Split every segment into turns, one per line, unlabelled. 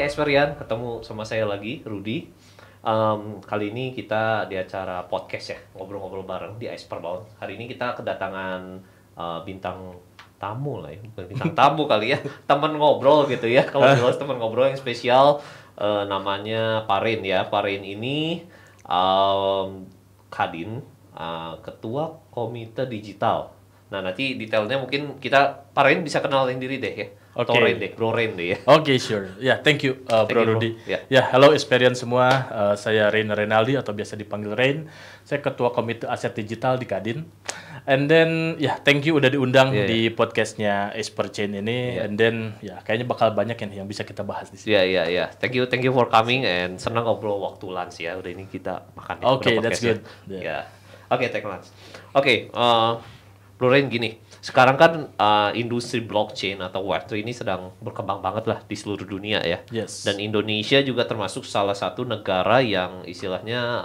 Experian, ketemu sama saya lagi, Rudy. Kali ini kita di acara podcast ya, ngobrol-ngobrol bareng di Iceberg. Hari ini kita kedatangan bintang tamu lah ya, bukan bintang tamu kali ya, teman ngobrol gitu ya. Kalau jelas teman ngobrol yang spesial, namanya Parin ya. Parin ini Kadin, Ketua Komite Digital. Nah, nanti detailnya mungkin kita Parin bisa kenalin diri deh ya. Atau
Oke.
Ren deh, Bro Ren deh ya.
Oke, sure. Ya, thank you,
Thank
Bro
you, Bro.
Rudy.
Ya.
Ya, hello Experience semua. Saya Rain Renaldi atau biasa dipanggil Rain. Saya Ketua Komite Aset Digital di Kadin. And then, ya, thank you udah diundang
Yeah,
di podcastnya Expert Chain ini.
Yeah.
And then, ya, kayaknya bakal banyak yang bisa kita bahas di sini.
Iya. Thank you for coming and senang ngobrol waktu lunch ya. Udah ini kita makan ya.
Oke,
udah
that's
podcast
good.
ya.
Yeah.
Ya. Oke, take lunch. Oke, Bro Ren gini. Sekarang kan industri blockchain atau Web3 ini sedang berkembang banget lah di seluruh dunia ya.
Yes.
Dan Indonesia juga termasuk salah satu negara yang istilahnya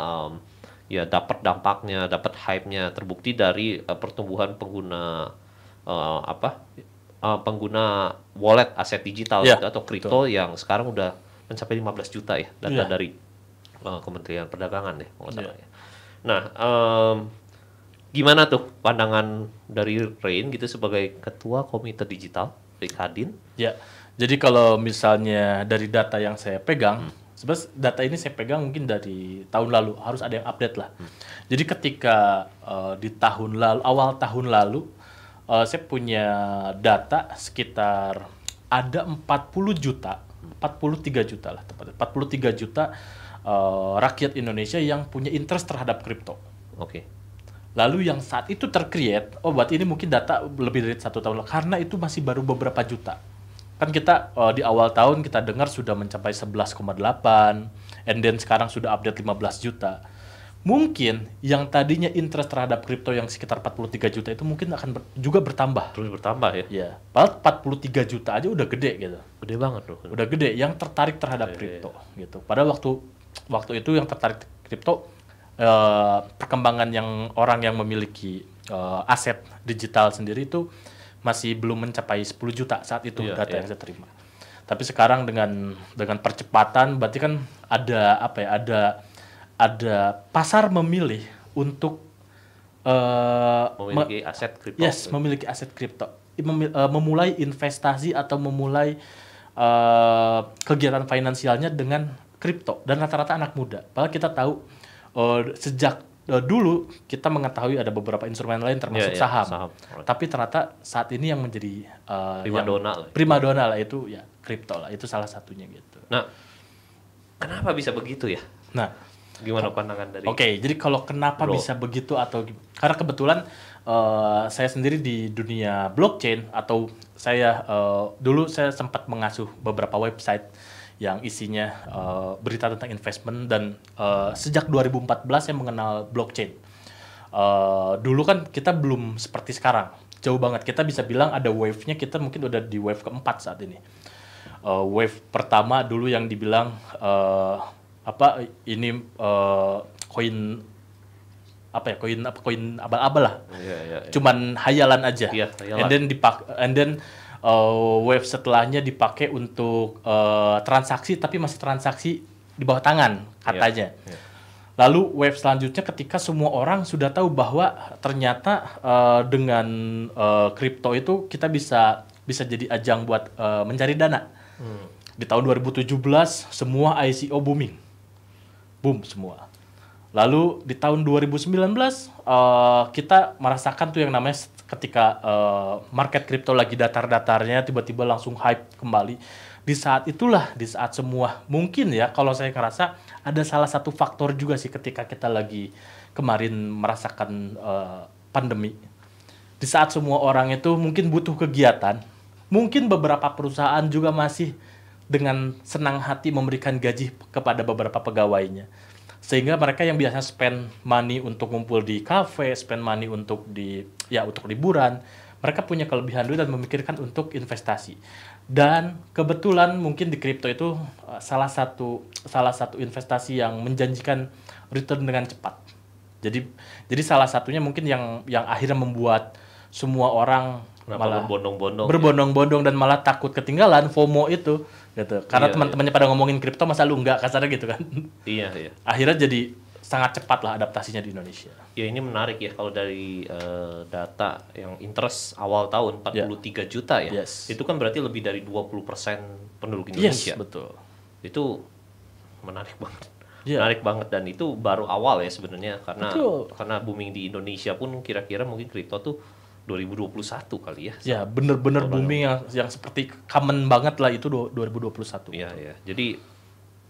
ya dapat dampaknya, dapat hype-nya terbukti dari pertumbuhan pengguna pengguna wallet aset digital
Ya,
gitu, atau kripto yang sekarang udah mencapai 15 juta ya, data
Ya.
dari Kementerian Perdagangan deh kalau nggak salah
Ya.
ya. Nah, gimana tuh pandangan dari Rain gitu sebagai ketua komite digital di Kadin?
Ya, jadi kalau misalnya dari data yang saya pegang, sebenarnya data ini saya pegang mungkin dari tahun lalu, harus ada yang update lah. Jadi ketika di tahun lalu, awal tahun lalu, saya punya data sekitar ada 40 juta, 43 juta lah tepatnya, 43 juta rakyat Indonesia yang punya interest terhadap kripto.
Oke.
Lalu yang saat itu tercreate, berarti ini mungkin data lebih dari 1 tahun lalu, karena itu masih baru beberapa juta. Kan kita di awal tahun kita dengar sudah mencapai 11,8, and then sekarang sudah update 15 juta. Mungkin yang tadinya interest terhadap kripto yang sekitar 43 juta itu mungkin akan juga bertambah.
Terus bertambah ya?
Ya, padahal 43 juta aja udah gede gitu.
Gede banget loh.
Udah gede yang tertarik terhadap kripto gitu. Padahal waktu itu yang tertarik kripto perkembangan yang orang yang memiliki aset digital sendiri itu masih belum mencapai 10 juta saat itu data yang saya terima. Tapi sekarang dengan percepatan berarti kan ada ada pasar memilih untuk
Memiliki aset kripto.
Yes, memiliki aset kripto. Memulai investasi atau memulai kegiatan finansialnya dengan kripto dan rata-rata anak muda. Padahal kita tahu sejak dulu kita mengetahui ada beberapa instrumen lain termasuk saham. Tapi ternyata saat ini yang menjadi primadona lah itu ya kripto lah, itu salah satunya gitu.
Nah, kenapa bisa begitu ya?
Nah,
gimana pandangan dari?
Oke, jadi kalau kenapa bisa begitu atau karena kebetulan saya sendiri di dunia blockchain atau saya dulu saya sempat mengasuh beberapa website yang isinya berita tentang investment dan sejak 2014 saya mengenal blockchain. Dulu kan kita belum seperti sekarang, jauh banget. Kita bisa bilang ada wave-nya, kita mungkin udah di wave keempat saat ini. Wave pertama dulu yang dibilang koin abal-abal lah. Cuman hayalan aja.
Iya, hayalan.
And then wave setelahnya dipakai untuk transaksi tapi masih transaksi di bawah tangan katanya. Lalu wave selanjutnya ketika semua orang sudah tahu bahwa ternyata dengan kripto itu kita bisa jadi ajang buat mencari dana. Di tahun 2017 semua ICO booming. Boom semua. Lalu di tahun 2019 kita merasakan tuh yang namanya ketika market kripto lagi datar-datarnya tiba-tiba langsung hype kembali. Di saat itulah, di saat semua mungkin ya kalau saya ngerasa ada salah satu faktor juga sih ketika kita lagi kemarin merasakan pandemi. Di saat semua orang itu mungkin butuh kegiatan, mungkin beberapa perusahaan juga masih dengan senang hati memberikan gaji kepada beberapa pegawainya. Sehingga mereka yang biasa spend money untuk ngumpul di kafe, spend money untuk untuk liburan, mereka punya kelebihan duit dan memikirkan untuk investasi. Dan kebetulan mungkin di kripto itu salah satu investasi yang menjanjikan return dengan cepat. Jadi salah satunya mungkin yang akhirnya membuat semua orang
Kenapa
malah
berbondong-bondong?
berbondong-bondong dan malah takut ketinggalan FOMO itu gitu. Karena
Iya,
teman-temannya pada ngomongin kripto masa lu enggak, kasarnya gitu kan.
Iya, iya.
Akhirnya jadi sangat cepat lah adaptasinya di Indonesia.
Ya ini menarik ya kalau dari data yang interest awal tahun 43 juta ya.
Yes.
Itu kan berarti lebih dari 20% penduduk
Yes,
Indonesia.
betul.
Itu menarik banget.
Iya.
Menarik banget dan itu baru awal ya sebenarnya
Betul.
karena booming di Indonesia pun kira-kira mungkin kripto tuh 2021 kali ya.
Ya, bener-bener booming yang seperti common banget lah itu 2021.
Iya, iya. Jadi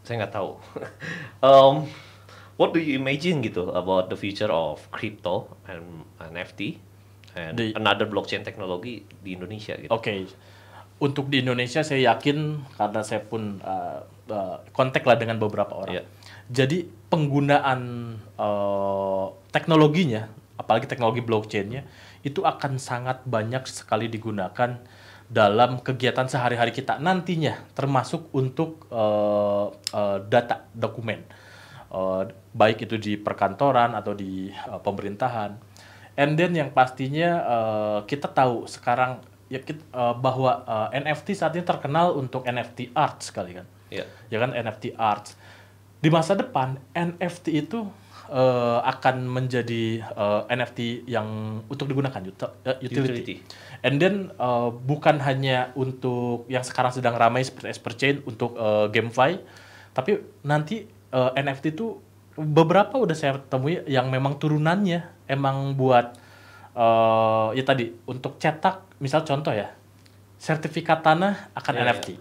saya nggak tahu. What do you imagine gitu about the future of crypto and NFT and another blockchain technology di Indonesia gitu?
Oke. Untuk di Indonesia saya yakin karena saya pun kontak lah dengan beberapa orang.
Iya.
Jadi penggunaan teknologinya, apalagi teknologi blockchainnya, itu akan sangat banyak sekali digunakan dalam kegiatan sehari-hari kita nantinya, termasuk untuk data dokumen, baik itu di perkantoran atau di pemerintahan. And then yang pastinya kita tahu sekarang ya bahwa NFT saat ini terkenal untuk NFT art sekali kan.
Iya.
Ya kan NFT art. Di masa depan NFT itu akan menjadi NFT yang untuk digunakan utility. And then bukan hanya untuk yang sekarang sedang ramai seperti Esperchain untuk GameFi, tapi nanti NFT itu beberapa udah saya temui yang memang turunannya emang buat ya tadi untuk cetak, misal contoh ya, sertifikat tanah akan NFT.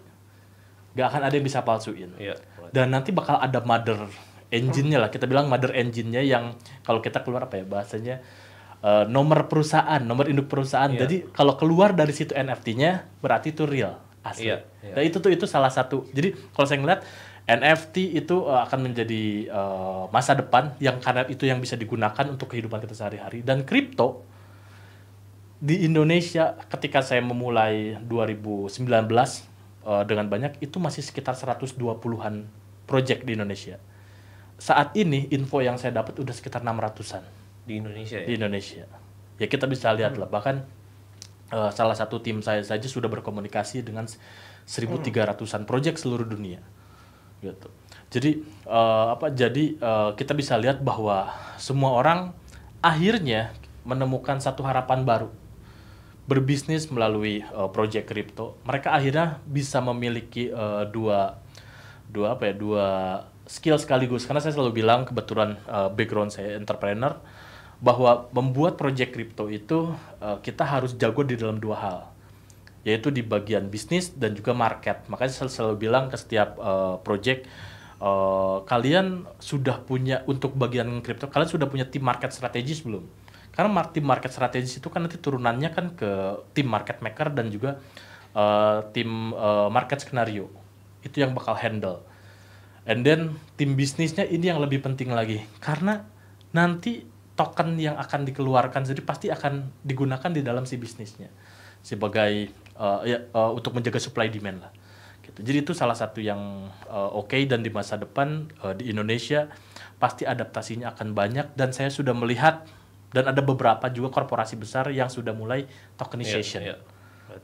Gak akan ada yang bisa palsuin.
Iya.
Dan nanti bakal ada mother engine-nya lah, kita bilang mother engine-nya yang kalau kita keluar apa ya bahasanya, nomor perusahaan, nomor induk perusahaan.
Iya.
Jadi kalau keluar dari situ NFT-nya berarti itu real, asli.
Iya, iya.
Dan itu salah satu. Jadi kalau saya ngeliat NFT itu akan menjadi masa depan yang karena itu yang bisa digunakan untuk kehidupan kita sehari-hari. Dan kripto di Indonesia ketika saya memulai 2019 dengan banyak itu masih sekitar 120-an project di Indonesia. Saat ini info yang saya dapat udah sekitar 600-an
Di Indonesia ya?
di Indonesia. Ya kita bisa lihat lah, bahkan salah satu tim saya saja sudah berkomunikasi dengan 1.300-an project seluruh dunia. Gitu. Jadi kita bisa lihat bahwa semua orang akhirnya menemukan satu harapan baru. Berbisnis melalui project crypto. Mereka akhirnya bisa memiliki dua skill sekaligus, karena saya selalu bilang kebetulan background saya entrepreneur, bahwa membuat project crypto itu kita harus jago di dalam dua hal, yaitu di bagian bisnis dan juga market. Makanya saya selalu bilang ke setiap project, kalian sudah punya, untuk bagian crypto kalian sudah punya tim market strategis belum? Karena tim market strategis itu kan nanti turunannya kan ke tim market maker dan juga tim market skenario. Itu yang bakal handle. And then tim bisnisnya ini yang lebih penting lagi, karena nanti token yang akan dikeluarkan jadi pasti akan digunakan di dalam si bisnisnya sebagai untuk menjaga supply demand lah. Gitu. Jadi itu salah satu yang oke, dan di masa depan di Indonesia pasti adaptasinya akan banyak, dan saya sudah melihat dan ada beberapa juga korporasi besar yang sudah mulai tokenization.
Iya.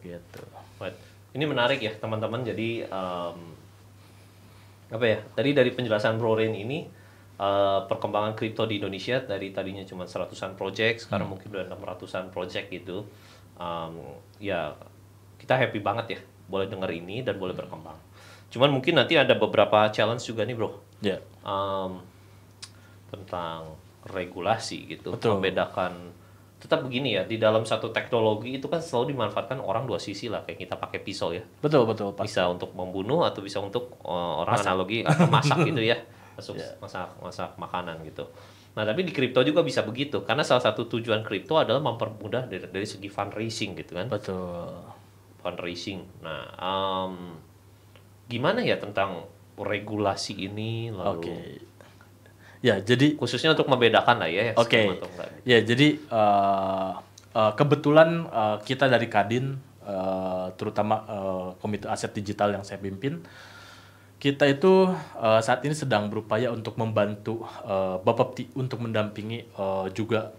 Gitu.
Right. Ini menarik ya teman-teman. Jadi apa ya? Tadi dari penjelasan Bro Rain ini perkembangan kripto di Indonesia dari tadinya cuma 100-an project, sekarang mungkin udah 600-an project gitu. Ya kita happy banget ya boleh dengar ini dan boleh berkembang. Cuman mungkin nanti ada beberapa challenge juga nih Bro.
Ya.
Tentang regulasi gitu.
Betul.
Membedakan, tetap begini ya, di dalam satu teknologi itu kan selalu dimanfaatkan orang dua sisi lah, kayak kita pakai pisau ya.
Betul.
Bisa untuk membunuh atau bisa untuk orang analogi atau masak gitu ya. Masak makanan gitu. Nah, tapi di kripto juga bisa begitu, karena salah satu tujuan kripto adalah mempermudah dari segi fundraising gitu kan.
Betul.
Fundraising. Nah, gimana ya tentang regulasi ini lalu?
Oke. Ya, jadi
Khususnya untuk membedakan lah ya.
Oke. Ya, jadi kebetulan kita dari Kadin, terutama Komite Aset Digital yang saya pimpin, kita itu saat ini sedang berupaya untuk membantu Bapepti untuk mendampingi juga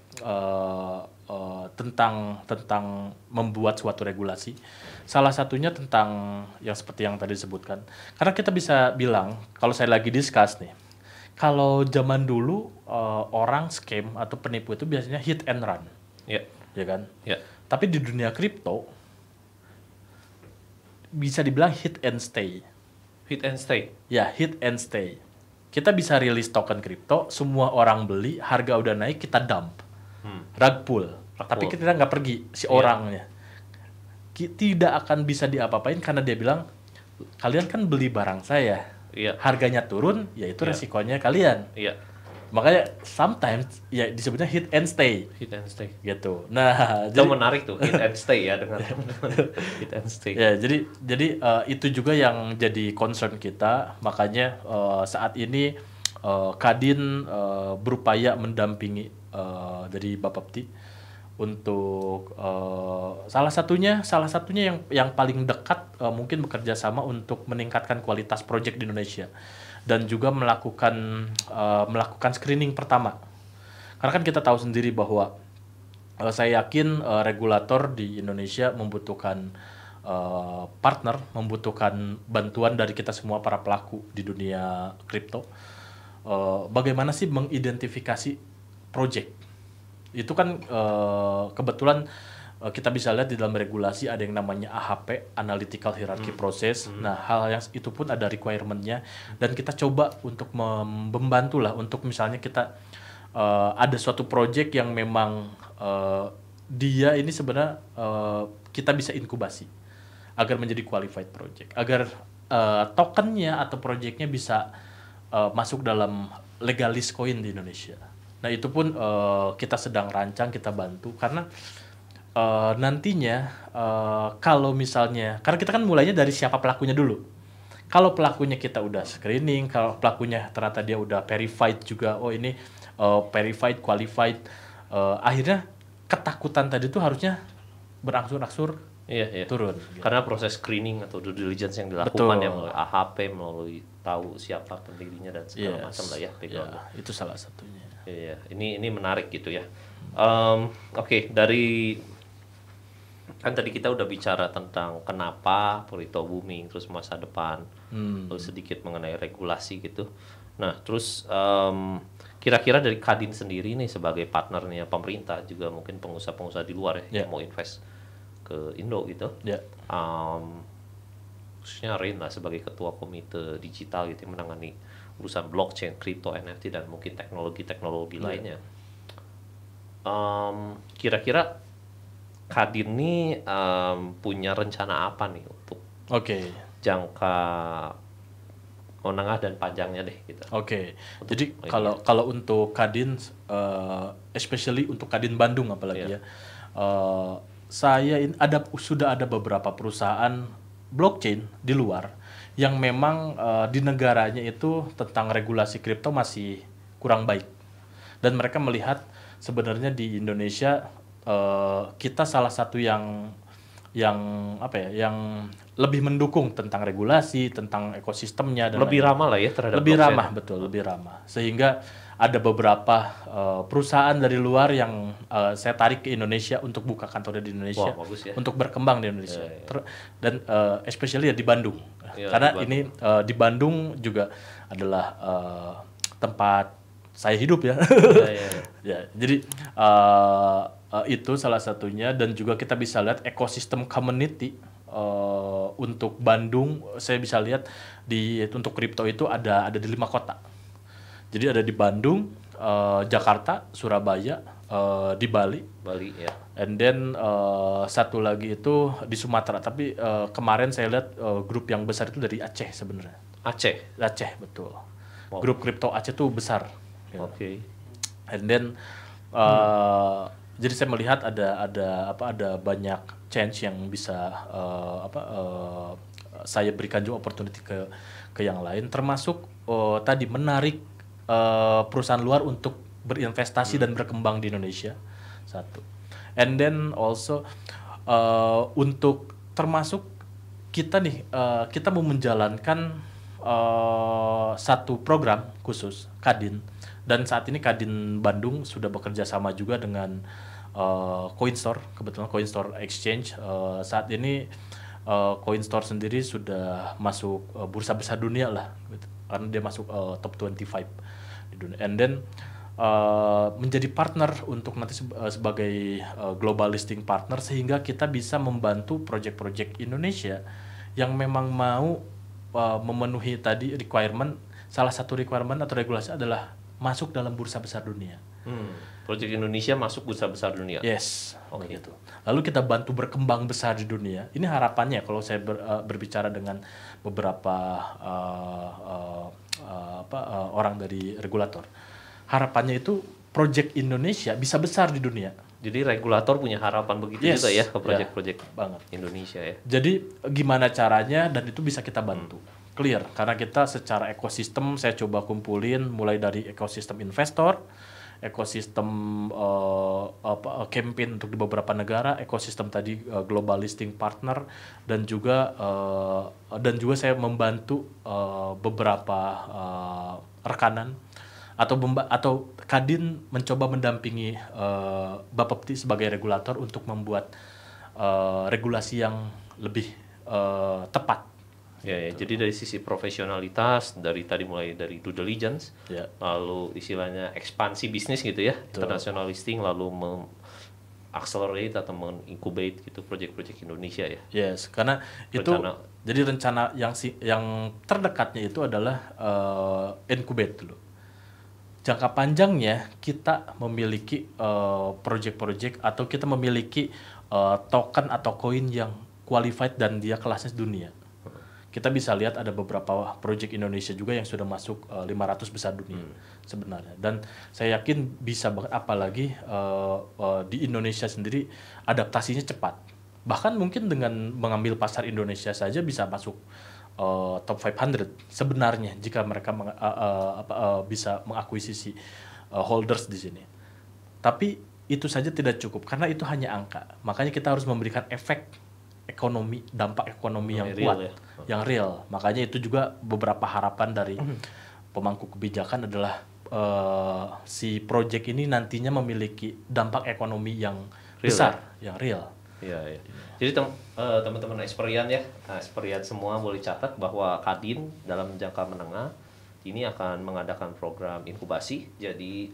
tentang membuat suatu regulasi. Salah satunya tentang yang seperti yang tadi disebutkan. Karena kita bisa bilang, kalau saya lagi discuss nih, kalau zaman dulu orang scam atau penipu itu biasanya hit and run,
Ya.
ya kan?
Ya.
Tapi di dunia kripto bisa dibilang hit and stay.
Hit and stay.
Ya, hit and stay. Kita bisa rilis token kripto, semua orang beli, harga udah naik, kita dump. Rug pull. Tapi kita nggak pergi, si orangnya. Tidak akan bisa diapa-apain karena dia bilang, kalian kan beli barang saya.
Iya.
Harganya turun, yaitu resikonya kalian.
Iya.
Makanya sometimes ya disebutnya hit and stay.
Hit and stay.
Gitu. Nah,
Itu menarik tuh, hit and stay ya dengan hit and stay.
ya, jadi itu juga yang jadi concern kita. Makanya saat ini Kadin berupaya mendampingi dari Bapepti untuk salah satunya yang paling dekat mungkin bekerja sama untuk meningkatkan kualitas proyek di Indonesia dan juga melakukan screening pertama. Karena kan kita tahu sendiri bahwa saya yakin regulator di Indonesia membutuhkan partner, membutuhkan bantuan dari kita semua para pelaku di dunia kripto. Bagaimana sih mengidentifikasi project? Itu kan kebetulan kita bisa lihat di dalam regulasi ada yang namanya AHP, Analytical Hierarchy Process. Nah, hal yang itu pun ada requirement-nya dan kita coba untuk membantu lah untuk misalnya kita ada suatu project yang memang dia ini sebenarnya kita bisa inkubasi agar menjadi qualified project, agar tokennya atau projectnya bisa masuk dalam legalist coin di Indonesia. Nah, itu pun kita sedang rancang, kita bantu karena nantinya kalau misalnya, karena kita kan mulainya dari siapa pelakunya dulu. Kalau pelakunya kita udah screening, kalau pelakunya ternyata dia udah verified juga, oh ini verified, qualified, akhirnya ketakutan tadi itu harusnya berangsur-angsur turun. Gitu.
Karena proses screening atau due diligence yang dilakukan
Betul.
yang melalui AHP, melalui tahu siapa pendirinya dan segala macam lah ya.
Itu salah satunya.
Iya, ini menarik gitu ya. Oke, dari kan tadi kita udah bicara tentang kenapa kripto booming, terus masa depan, terus sedikit mengenai regulasi gitu. Nah, terus kira-kira dari Kadin sendiri nih sebagai partnernya pemerintah juga mungkin pengusaha-pengusaha di luar ya yang mau invest ke Indo gitu. Khususnya Rain lah sebagai ketua komite digital gitu yang menangani urusan blockchain, kripto, NFT dan mungkin teknologi-teknologi lainnya. Kira-kira Kadin ini punya rencana apa nih untuk jangka menengah dan panjangnya deh gitu.
Jadi kalau untuk Kadin, especially untuk Kadin Bandung apalagi sudah ada beberapa perusahaan blockchain di luar yang memang di negaranya itu tentang regulasi kripto masih kurang baik dan mereka melihat sebenarnya di Indonesia kita salah satu yang lebih mendukung tentang regulasi, tentang ekosistemnya dan
lebih ramah lah ya terhadap
lebih
blockchain.
ramah, betul, lebih ramah. Sehingga ada beberapa perusahaan dari luar yang saya tarik ke Indonesia untuk buka kantornya di Indonesia,
bagus ya.
untuk berkembang di Indonesia. Dan especially ya di Bandung.
di
Karena ini di Bandung juga adalah tempat saya hidup ya. Jadi itu salah satunya dan juga kita bisa lihat ekosistem community untuk Bandung. Saya bisa lihat untuk kripto itu ada di 5 kota. Jadi ada di Bandung, Jakarta, Surabaya, di Bali,
ya.
And then satu lagi itu di Sumatera. Tapi kemarin saya lihat grup yang besar itu dari Aceh sebenarnya. Aceh betul. Grup kripto Aceh tuh besar. And then jadi saya melihat ada banyak change yang bisa saya berikan juga opportunity ke yang lain, termasuk tadi menarik perusahaan luar untuk berinvestasi dan berkembang di Indonesia. Satu. And then also untuk termasuk kita nih kita mau menjalankan satu program khusus Kadin Dan saat ini Kadin Bandung sudah bekerja sama juga dengan Coinstore, kebetulan Coinstore Exchange. Saat ini Coinstore sendiri sudah masuk bursa besar dunia lah, gitu. Karena dia masuk top 25 di dunia. And then menjadi partner untuk nanti sebagai global listing partner, sehingga kita bisa membantu project-project Indonesia yang memang mau memenuhi tadi requirement. Salah satu requirement atau regulasi adalah masuk dalam bursa besar dunia.
Project Indonesia masuk bursa besar dunia.
Yes, begitu. Lalu kita bantu berkembang besar di dunia. Ini harapannya kalau saya berbicara dengan beberapa orang dari regulator. Harapannya itu project Indonesia bisa besar di dunia.
Jadi regulator punya harapan begitu juga ya ke project-project banget Indonesia ya.
Jadi gimana caranya, dan itu bisa kita bantu. Clear, karena kita secara ekosistem saya coba kumpulin mulai dari ekosistem investor, ekosistem campaign untuk di beberapa negara, ekosistem tadi global listing partner, dan juga saya membantu beberapa rekanan atau Kadin mencoba mendampingi Bapepti sebagai regulator untuk membuat regulasi yang lebih tepat.
Ya, jadi dari sisi profesionalitas, dari tadi mulai dari due diligence, lalu istilahnya ekspansi bisnis gitu ya, international listing, lalu accelerate atau mengincubate gitu project-project Indonesia ya.
Yes, karena jadi rencana yang terdekatnya itu adalah incubate dulu. Jangka panjangnya kita memiliki project-project atau kita memiliki token atau koin yang qualified dan dia kelasnya dunia. Kita bisa lihat ada beberapa project Indonesia juga yang sudah masuk 500 besar dunia sebenarnya. Dan saya yakin bisa banget, apalagi di Indonesia sendiri adaptasinya cepat. Bahkan mungkin dengan mengambil pasar Indonesia saja bisa masuk top 500 sebenarnya jika mereka bisa mengakuisisi holders di sini. Tapi itu saja tidak cukup karena itu hanya angka. Makanya kita harus memberikan efek ekonomi, dampak ekonomi yang kuat, yang real. Makanya itu juga beberapa harapan dari pemangku kebijakan adalah si project ini nantinya memiliki dampak ekonomi yang besar, yang real.
Iya. Jadi teman-teman Experian ya, Experian semua boleh catat bahwa Kadin dalam jangka menengah ini akan mengadakan program inkubasi. Jadi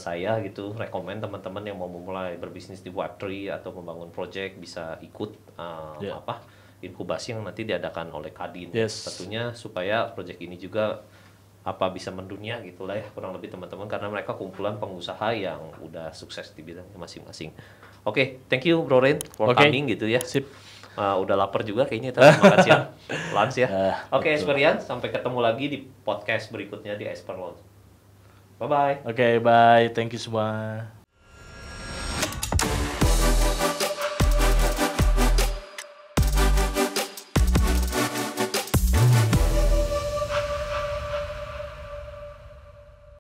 saya gitu rekomend teman-teman yang mau memulai berbisnis di Web3 atau membangun project bisa ikut inkubasi yang nanti diadakan oleh Kadin. Tentunya supaya project ini juga bisa mendunia gitulah ya, kurang lebih teman-teman, karena mereka kumpulan pengusaha yang udah sukses di bidangnya masing-masing. Oke, thank you Bro Rain for coming gitu ya.
Sip.
Udah lapar juga kayaknya, makan siang, lunch ya. Oke, Experian, sampai ketemu lagi di podcast berikutnya di Esper Lounge. Bye-bye.
Oke, bye. Thank you semua.